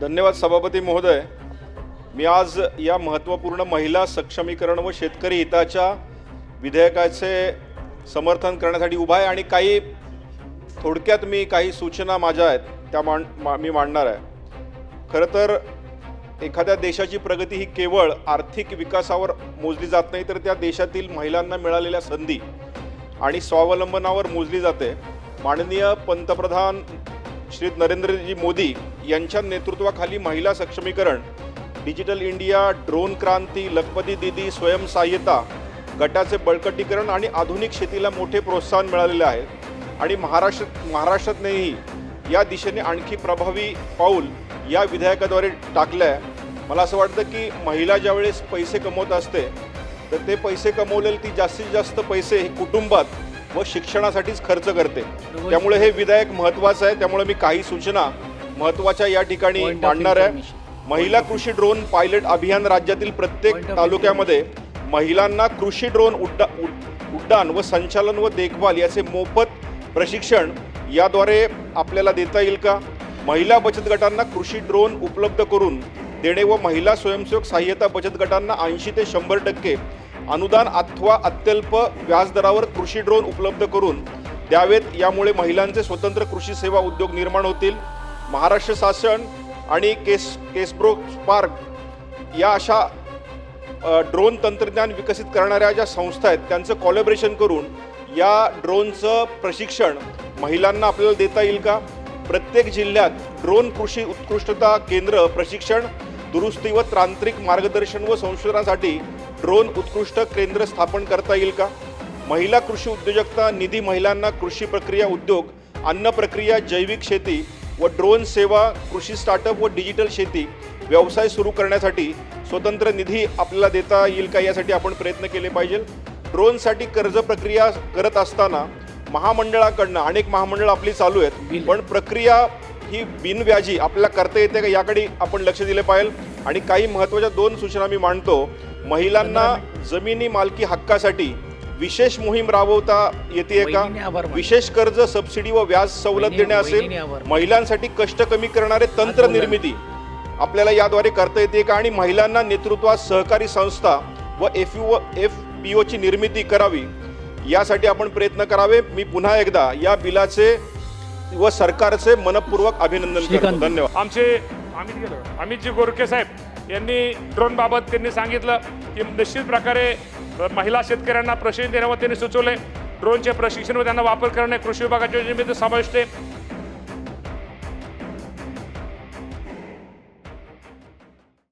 धन्यवाद सभापती महोदय। मी आज या महत्त्वपूर्ण महिला सक्षमीकरण व शेतकरी हिताच्या विधेयकाचे समर्थन करण्यासाठी उभा आहे आणि काही थोडक्यात मी काही सूचना माझ्या आहेत त्या मी मांडणार आहे। खरं तर एखाद्या देशाची प्रगती ही केवळ आर्थिक विकासावर मोजली जात नाही, तर त्या देशातील महिलांना मिळालेल्या संधी आणि स्वावलंबनावर मोजली जाते। माननीय पंतप्रधान श्री नरेंद्रजी मोदी यांच्या नेतृत्वाखाली महिला सक्षमीकरण, डिजिटल इंडिया, ड्रोन क्रांती, लखपती दीदी, स्वयंसहाय्यता गटाचे बळकटीकरण आणि आधुनिक शेतीला मोठे प्रोत्साहन मिळालेले आहे आणि महाराष्ट्रातही या दिशेने आणखी प्रभावी पाऊल या विधेयकाद्वारे टाकले आहे। मला असं वाटतं की महिला ज्यावेळेस पैसे कमवत असते तर ते पैसे कमवलेले ती जास्तीत जास्त पैसे कुटुंबात व शिक्षणासाठीच खर्च करते। त्यामुळे हे विधेयक महत्त्वाचं आहे। त्यामुळे मी काही सूचना महत्त्वाच्या या ठिकाणी मांडणार आहे। महिला कृषी ड्रोन पायलट अभियान राज्यातील प्रत्येक तालुक्यामध्ये महिलांना कृषी ड्रोन उड्डाण व संचालन व देखभाल याचे मोफत प्रशिक्षण याद्वारे आपल्याला देता येईल का? महिला बचत गटांना कृषी ड्रोन उपलब्ध करून देणे व महिला स्वयंसेवक सहाय्यता बचत गटांना 80 ते 100% अनुदान अथवा अत्यल्प व्याजदरावर कृषी ड्रोन उपलब्ध करून द्यावेत। यामुळे महिलांचे स्वतंत्र कृषी सेवा उद्योग निर्माण होतील। महाराष्ट्र शासन आणि केसब्रो स्पार्क या अशा ड्रोन तंत्रज्ञान विकसित करणाऱ्या ज्या संस्था आहेत त्यांचं कोलॅबोरेशन करून या ड्रोनचं प्रशिक्षण महिलांना आपल्याला देता येईल का? प्रत्येक जिल्ह्यात ड्रोन कृषी उत्कृष्टता केंद्र प्रशिक्षण, दुरुस्ती व तांत्रिक मार्गदर्शन व संशोधनासाठी ड्रोन उत्कृष्ट केंद्र स्थापन करता येईल का? महिला कृषी उद्योजकता निधी महिलांना कृषी प्रक्रिया उद्योग, अन्न प्रक्रिया, जैविक शेती व ड्रोन सेवा, कृषी स्टार्टअप व डिजिटल शेती व्यवसाय सुरू करण्यासाठी स्वतंत्र निधी आपल्याला देता येईल का? यासाठी आपण प्रयत्न केले पाहिजे। ड्रोनसाठी कर्ज प्रक्रिया करत असताना महामंडळाकडनं अनेक महामंडळ आपली चालू आहेत, पण प्रक्रिया ही बिनव्याजी आपल्याला करता येते का याकडे आपण लक्ष दिले पाहिजे। आणि काही महत्त्वाच्या 2 सूचना मी मांडतो। महिलांना जमिनी मालकी हक्कासाठी विशेष मोहीम राबवता येते का? विशेष कर्ज, सबसिडी व व्याज सवलत देणे असेल। महिलांसाठी कष्ट कमी करणारे तंत्र निर्मिती आपल्याला याद्वारे करता येते का? आणि महिलांना नेतृत्वात सहकारी संस्था व FPOची निर्मिती करावी यासाठी आपण प्रयत्न करावे। मी पुन्हा एकदा या बिलाचे व सरकारचे मनपूर्वक अभिनंदन करतो। धन्यवाद। आमचे अमितजी गोरखे साहेब यांनी ड्रोन बाबत त्यांनी सांगितलं की निश्चित प्रकारे महिला शेतकऱ्यांना प्रशिक्षण देण्यावर त्यांनी सुचवले। ड्रोनचे प्रशिक्षण व त्यांना वापर करणे कृषी विभागाच्या योजनेमध्ये समाविष्ट आहे।